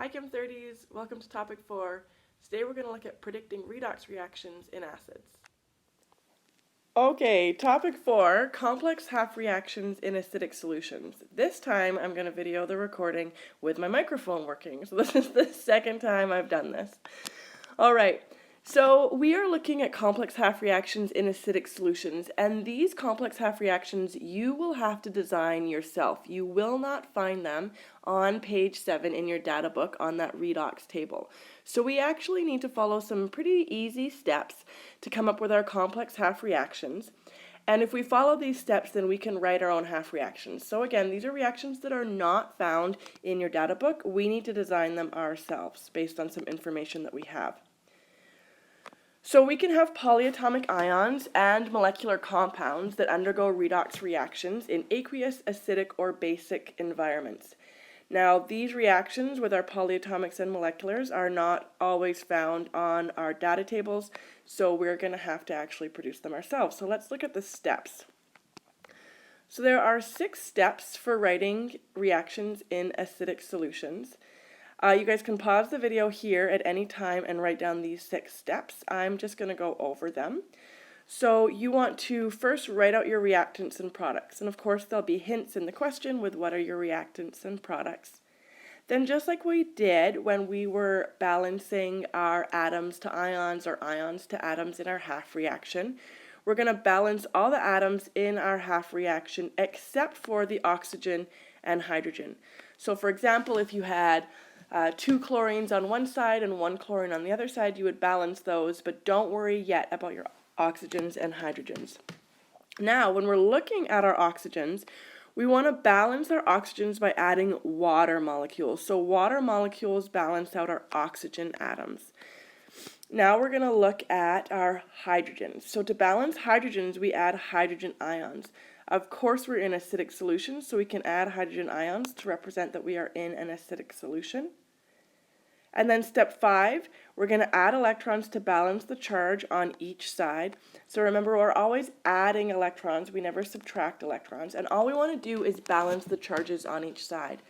Hi Chem 30s, welcome to topic 4. Today we're going to look at predicting redox reactions in acids. Okay, topic 4, complex half reactions in acidic solutions. This time I'm going to video the recording with my microphone working, so this is the second time I've done this. Alright, so we are looking at complex half reactions in acidic solutions, and these complex half reactions you will have to design yourself. You will not find them on page 7 in your data book on that redox table. So we actually need to follow some pretty easy steps to come up with our complex half reactions. And if we follow these steps, then we can write our own half reactions. So again, these are reactions that are not found in your data book. We need to design them ourselves based on some information that we have. So we can have polyatomic ions and molecular compounds that undergo redox reactions in aqueous, acidic, or basic environments. Now, these reactions with our polyatomics and moleculars are not always found on our data tables, so we're going to have to actually produce them ourselves. So let's look at the steps. So there are 6 steps for writing reactions in acidic solutions. You guys can pause the video here at any time and write down these 6 steps. I'm just going to go over them. So you want to first write out your reactants and products. And of course there'll be hints in the question with what are your reactants and products. Then just like we did when we were balancing our atoms to ions or ions to atoms in our half reaction, we're going to balance all the atoms in our half reaction except for the oxygen and hydrogen. So for example, if you had 2 chlorines on one side and 1 chlorine on the other side, you would balance those, but don't worry yet about your oxygens and hydrogens. Now, when we're looking at our oxygens, we want to balance our oxygens by adding water molecules. So water molecules balance out our oxygen atoms. Now we're going to look at our hydrogens. So to balance hydrogens, we add hydrogen ions. Of course, we're in acidic solutions, so we can add hydrogen ions to represent that we are in an acidic solution. And then step 5, we're going to add electrons to balance the charge on each side. So remember, we're always adding electrons. We never subtract electrons. And all we want to do is balance the charges on each side.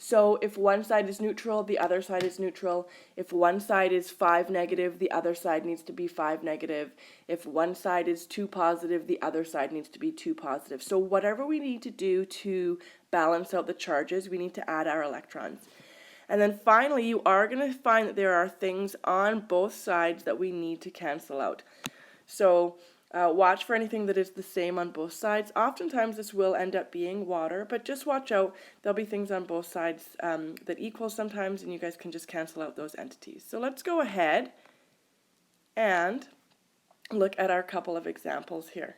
So if one side is neutral, the other side is neutral. If one side is 5 negative, the other side needs to be 5 negative. If one side is 2 positive, the other side needs to be 2 positive. So whatever we need to do to balance out the charges, we need to add our electrons. And then finally, you are going to find that there are things on both sides that we need to cancel out. So watch for anything that is the same on both sides. Oftentimes this will end up being water, but just watch out. There'll be things on both sides that equal sometimes, and you guys can just cancel out those entities. So let's go ahead and look at our couple of examples here.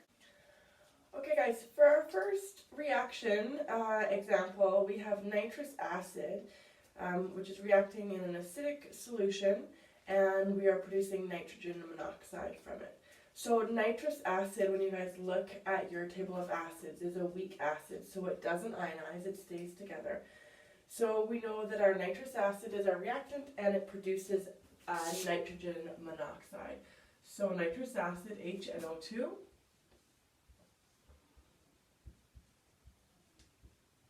Okay guys, for our first reaction example, we have nitrous acid, which is reacting in an acidic solution, and we are producing nitrogen monoxide from it. So nitrous acid, when you guys look at your table of acids, is a weak acid, so it doesn't ionize, it stays together. So we know that our nitrous acid is our reactant, and it produces nitrogen monoxide. So nitrous acid, HNO2,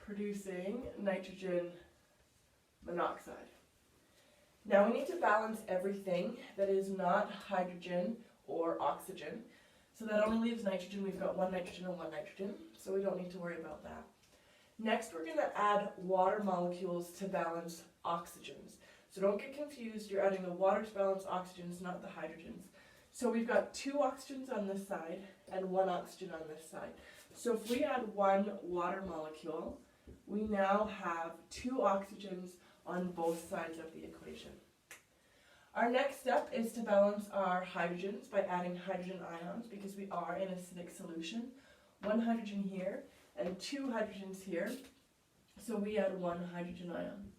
producing nitrogen monoxide. Now we need to balance everything that is not hydrogen or oxygen. So that only leaves nitrogen. We've got 1 nitrogen and 1 nitrogen, so we don't need to worry about that. Next, we're going to add water molecules to balance oxygens. So don't get confused, you're adding the water to balance oxygens, not the hydrogens. So we've got 2 oxygens on this side and 1 oxygen on this side. So if we add 1 water molecule, we now have 2 oxygens on both sides of the equation. Our next step is to balance our hydrogens by adding hydrogen ions because we are in an acidic solution. 1 hydrogen here and 2 hydrogens here, so we add 1 hydrogen ion.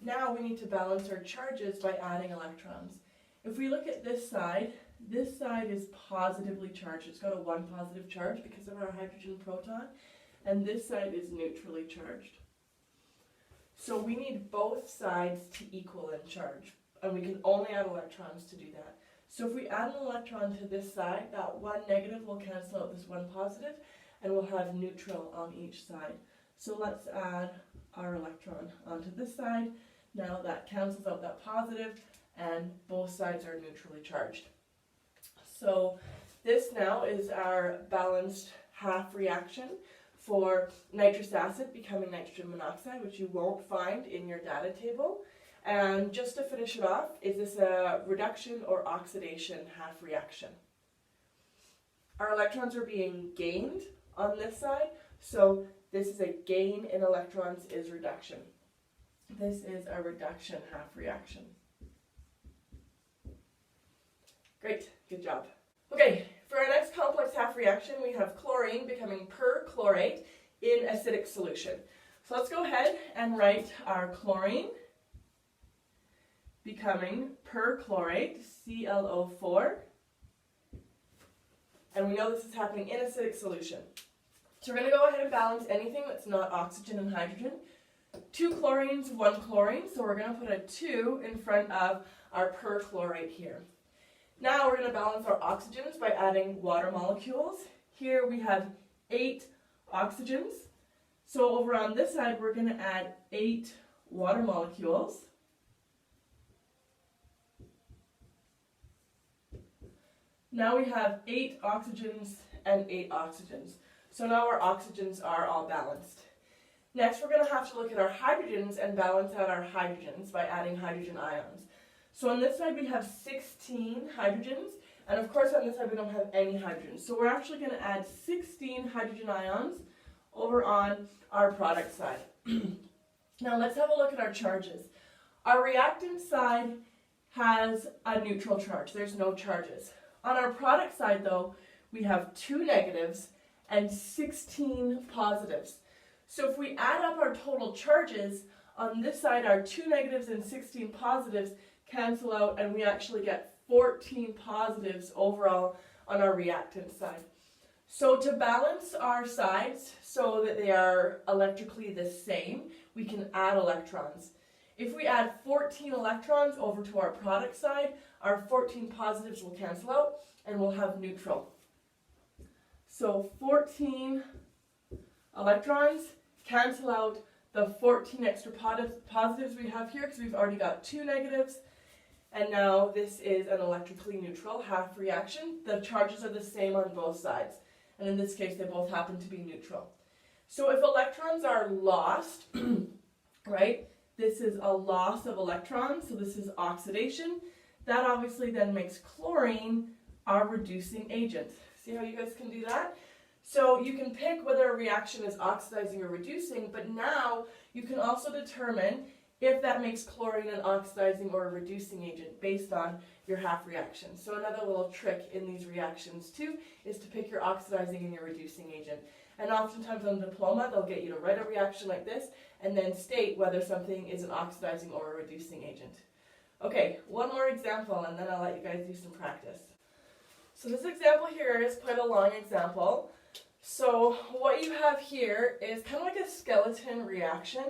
Now we need to balance our charges by adding electrons. If we look at this side is positively charged. It's got a 1 positive charge because of our hydrogen proton, and this side is neutrally charged. So we need both sides to equal in charge, and we can only add electrons to do that. So if we add an electron to this side, that 1 negative will cancel out this 1 positive, and we'll have neutral on each side. So let's add our electron onto this side. Now that cancels out that positive, and both sides are neutrally charged. So this now is our balanced half reaction for nitrous acid becoming nitrogen monoxide, which you won't find in your data table. And just to finish it off, is this a reduction or oxidation half reaction? Our electrons are being gained on this side, so this is a gain in electrons is reduction. This is a reduction half reaction. Great, good job. Okay, for our next complex half reaction, we have chlorine becoming perchlorate in acidic solution. So let's go ahead and write our chlorine becoming perchlorate, ClO4. And we know this is happening in acidic solution. So we're going to go ahead and balance anything that's not oxygen and hydrogen. 2 chlorines, 1 chlorine, so we're going to put a 2 in front of our perchlorate here. Now we're going to balance our oxygens by adding water molecules. Here we have 8 oxygens. So over on this side we're going to add 8 water molecules. Now we have 8 oxygens and 8 oxygens. So now our oxygens are all balanced. Next we're going to have to look at our hydrogens and balance out our hydrogens by adding hydrogen ions. So on this side we have 16 hydrogens, and of course on this side we don't have any hydrogens. So we're actually going to add 16 hydrogen ions over on our product side. Now let's have a look at our charges. Our reactant side has a neutral charge. There's no charges. On our product side though, we have 2 negatives and 16 positives. So if we add up our total charges, on this side our 2 negatives and 16 positives cancel out, and we actually get 14 positives overall on our reactant side. So to balance our sides so that they are electrically the same, we can add electrons. If we add 14 electrons over to our product side, our 14 positives will cancel out and we'll have neutral. So 14 electrons cancel out the 14 extra positives we have here because we've already got 2 negatives. And now this is an electrically neutral half reaction. The charges are the same on both sides. And in this case, they both happen to be neutral. So if electrons are lost, right, this is a loss of electrons, so this is oxidation. That obviously then makes chlorine our reducing agent. See how you guys can do that? So you can pick whether a reaction is oxidizing or reducing, but now you can also determine if that makes chlorine an oxidizing or a reducing agent based on your half reaction. So another little trick in these reactions too is to pick your oxidizing and your reducing agent. And oftentimes on the diploma they'll get you to write a reaction like this and then state whether something is an oxidizing or a reducing agent. Okay, one more example and then I'll let you guys do some practice. So this example here is quite a long example. So what you have here is kind of like a skeleton reaction.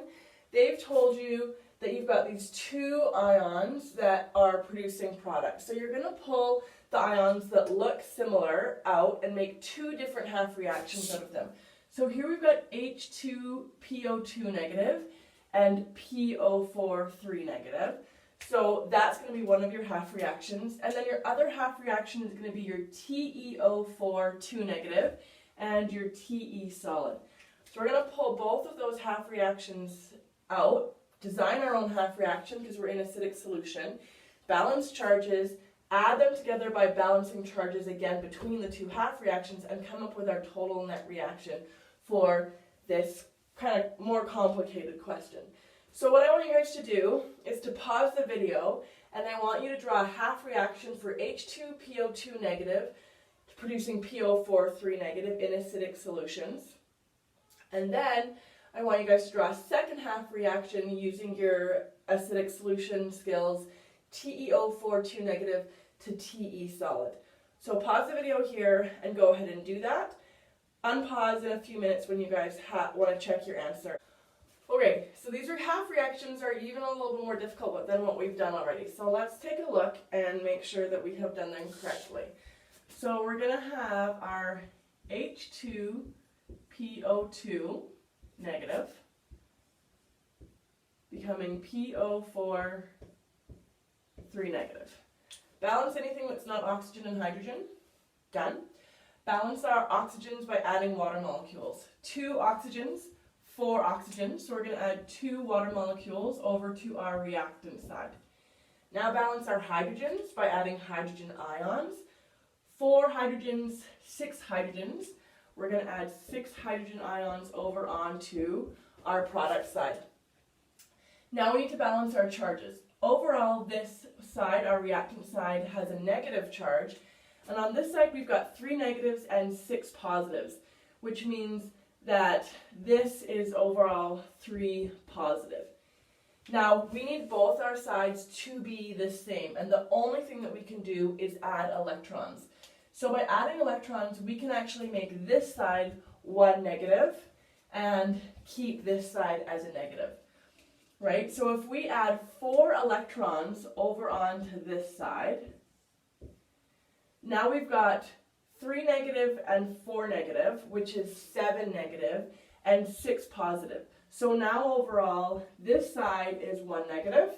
They've told you that you've got these 2 ions that are producing products. So you're going to pull the ions that look similar out and make 2 different half reactions out of them. So here we've got H2PO2 negative and PO4 3 negative. So that's going to be one of your half reactions. And then your other half reaction is going to be your TeO4 2 negative and your Te solid. So we're going to pull both of those half reactions out, design our own half reaction because we're in acidic solution, balance charges, add them together by balancing charges again between the 2 half reactions, and come up with our total net reaction for this kind of more complicated question. So what I want you guys to do is to pause the video, and I want you to draw a half reaction for H2PO2 negative producing PO4 3 negative in acidic solutions. And then I want you guys to draw a second half reaction using your acidic solution skills, TeO4 2 negative to Te solid. So pause the video here and go ahead and do that. Unpause in a few minutes when you guys want to check your answer. Okay, so these are half reactions are even a little bit more difficult than what we've done already. So let's take a look and make sure that we have done them correctly. So we're going to have our H2PO2 negative becoming PO4, 3 negative. Balance anything that's not oxygen and hydrogen. Done. Balance our oxygens by adding water molecules. 2 oxygens, 4 oxygens. So we're going to add 2 water molecules over to our reactant side. Now balance our hydrogens by adding hydrogen ions. 4 hydrogens, 6 hydrogens. We're going to add 6 hydrogen ions over onto our product side. Now we need to balance our charges. Overall, this side, our reactant side, has a negative charge. And on this side, we've got 3 negatives and 6 positives, which means that this is overall 3 positive. Now, we need both our sides to be the same, and the only thing that we can do is add electrons. So by adding electrons, we can actually make this side 1 negative and keep this side as a negative, right? So if we add 4 electrons over onto this side, now we've got 3 negative and 4 negative, which is 7 negative, and 6 positive. So now overall, this side is 1 negative,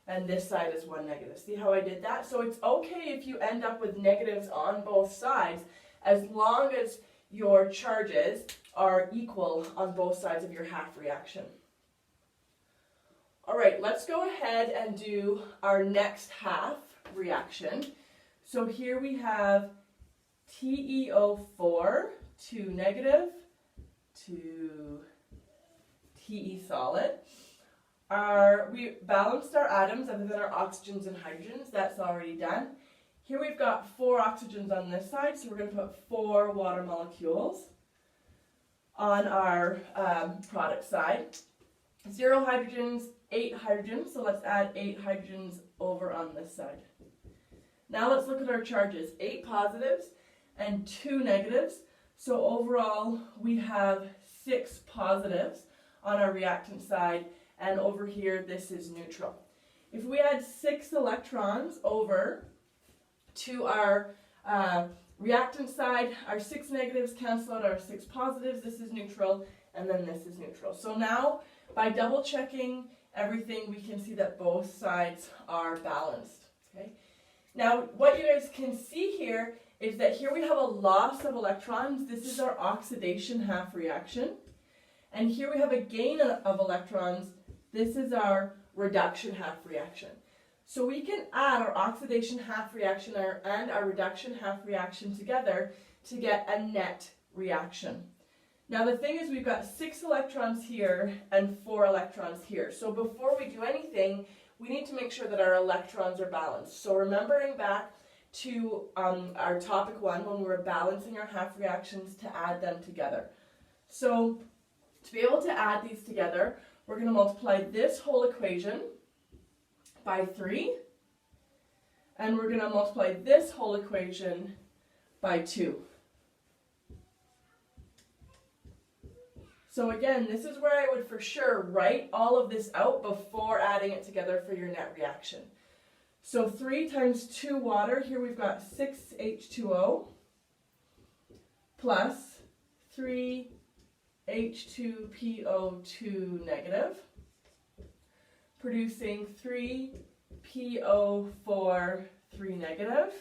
and this side is 1 negative. See how I did that? So it's okay if you end up with negatives on both sides, as long as your charges are equal on both sides of your half reaction. All right, let's go ahead and do our next half reaction. So here we have TeO4, 2 negative, to Te solid. We balanced our atoms other than our oxygens and hydrogens. That's already done. Here we've got 4 oxygens on this side, so we're going to put 4 water molecules on our product side. 0 hydrogens, 8 hydrogens, so let's add 8 hydrogens over on this side. Now let's look at our charges. 8 positives and 2 negatives. So overall we have 6 positives on our reactant side, and over here this is neutral. If we add 6 electrons over to our reactant side, our 6 negatives cancel out our 6 positives. This is neutral, and then this is neutral. So now by double checking everything, we can see that both sides are balanced. Okay. Now, what you guys can see here is that here we have a loss of electrons. This is our oxidation half reaction. And here we have a gain of electrons. This is our reduction half reaction. So we can add our oxidation half reaction and our reduction half reaction together to get a net reaction. Now the thing is, we've got 6 electrons here and 4 electrons here. So before we do anything, we need to make sure that our electrons are balanced. So remembering back to our topic 1 when we were balancing our half reactions to add them together. So to be able to add these together, we're going to multiply this whole equation by 3, and we're going to multiply this whole equation by 2. So again, this is where I would for sure write all of this out before adding it together for your net reaction. So 3 times 2 water, here we've got 6 H2O plus 3 H2PO2 negative, producing 3 PO4 3 negative,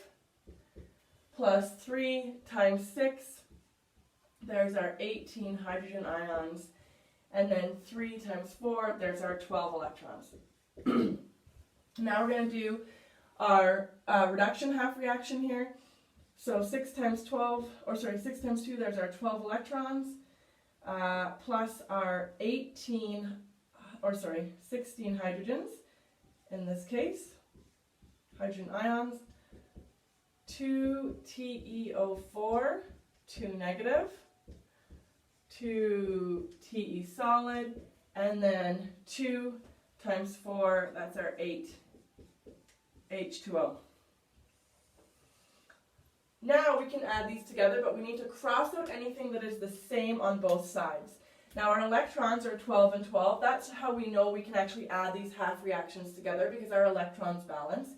plus 3 times 6, there's our 18 hydrogen ions, and then 3 times 4, there's our 12 electrons. Now we're going to do our reduction half reaction here. So 6 times 2, there's our 12 electrons, plus our 16 hydrogens, in this case, hydrogen ions, 2 TeO4, 2 negative, 2 Te solid, and then 2 times 4, that's our 8 H2O. Now we can add these together, but we need to cross out anything that is the same on both sides. Now our electrons are 12 and 12. That's how we know we can actually add these half reactions together, because our electrons balance.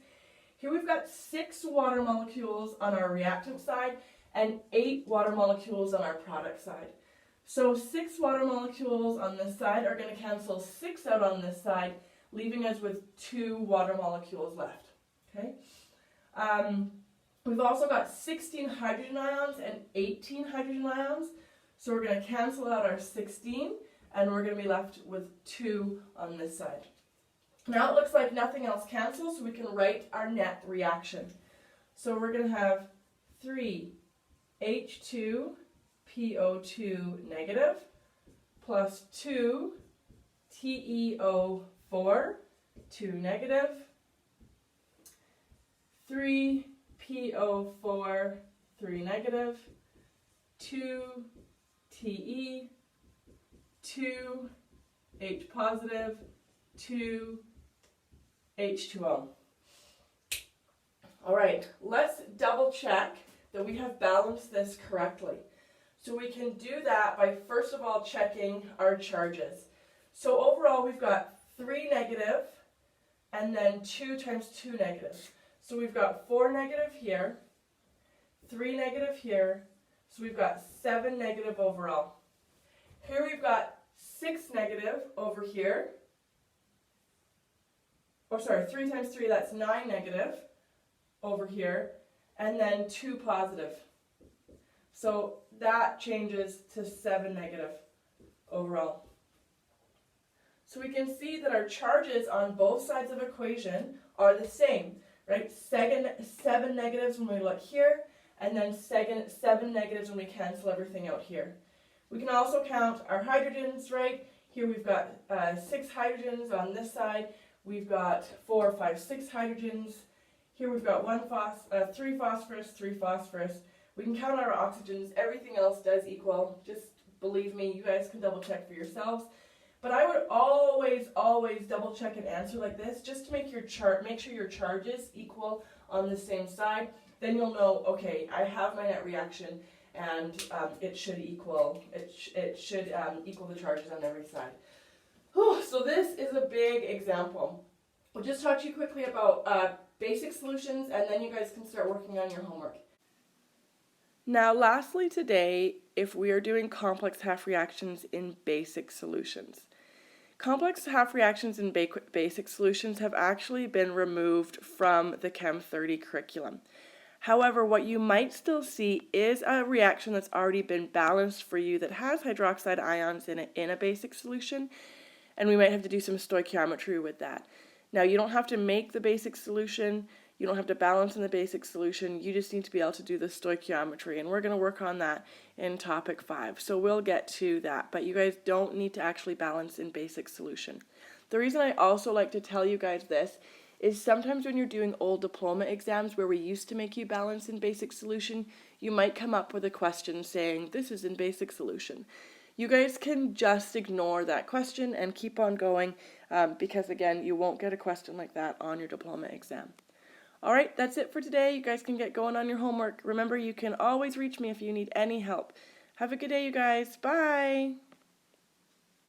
Here we've got 6 water molecules on our reactant side and 8 water molecules on our product side. So 6 water molecules on this side are going to cancel 6 out on this side, leaving us with 2 water molecules left. Okay. We've also got 16 hydrogen ions and 18 hydrogen ions. So we're going to cancel out our 16, and we're going to be left with 2 on this side. Now it looks like nothing else cancels, so we can write our net reaction. So we're going to have 3H2PO2 negative plus 2 TeO4, 2 negative, 3 PO4, 3 negative, 2 Te, 2 H positive, 2 H2O. All right, let's double check that we have balanced this correctly. So we can do that by first of all checking our charges. So overall we've got 3 negative and then 2 times 2 negative. So we've got 4 negative here, 3 negative here, so we've got 7 negative overall. Here we've got 6 negative over here. Oh, sorry, 3 times 3, that's 9 negative over here, and then 2 positive. So that changes to 7 negative overall. So we can see that our charges on both sides of the equation are the same, right? 7 negatives when we look here, and then 7 negatives when we cancel everything out here. We can also count our hydrogens, right? Here we've got 6 hydrogens on this side. We've got 4, 5, 6 hydrogens. Here we've got 3 phosphorus, 3 phosphorus. We can count our oxygens. Everything else does equal. Just believe me, you guys can double check for yourselves. But I would always double check an answer like this just to make your make sure your charges equal on the same side. Then you'll know, okay, I have my net reaction, and it should equal equal the charges on every side. Whew, so this is a big example. We'll just talk to you quickly about basic solutions, and then you guys can start working on your homework. Now lastly today, if we are doing complex half reactions in basic solutions. Complex half reactions in basic solutions have actually been removed from the Chem 30 curriculum. However, what you might still see is a reaction that's already been balanced for you that has hydroxide ions in it in a basic solution, and we might have to do some stoichiometry with that. Now, you don't have to make the basic solution, you don't have to balance in the basic solution, you just need to be able to do the stoichiometry, and we're going to work on that in topic 5. So we'll get to that, but you guys don't need to actually balance in basic solution. The reason I also like to tell you guys this is sometimes when you're doing old diploma exams where we used to make you balance in basic solution, you might come up with a question saying, this is in basic solution. You guys can just ignore that question and keep on going because, again, you won't get a question like that on your diploma exam. All right, that's it for today. You guys can get going on your homework. Remember, you can always reach me if you need any help. Have a good day, you guys. Bye.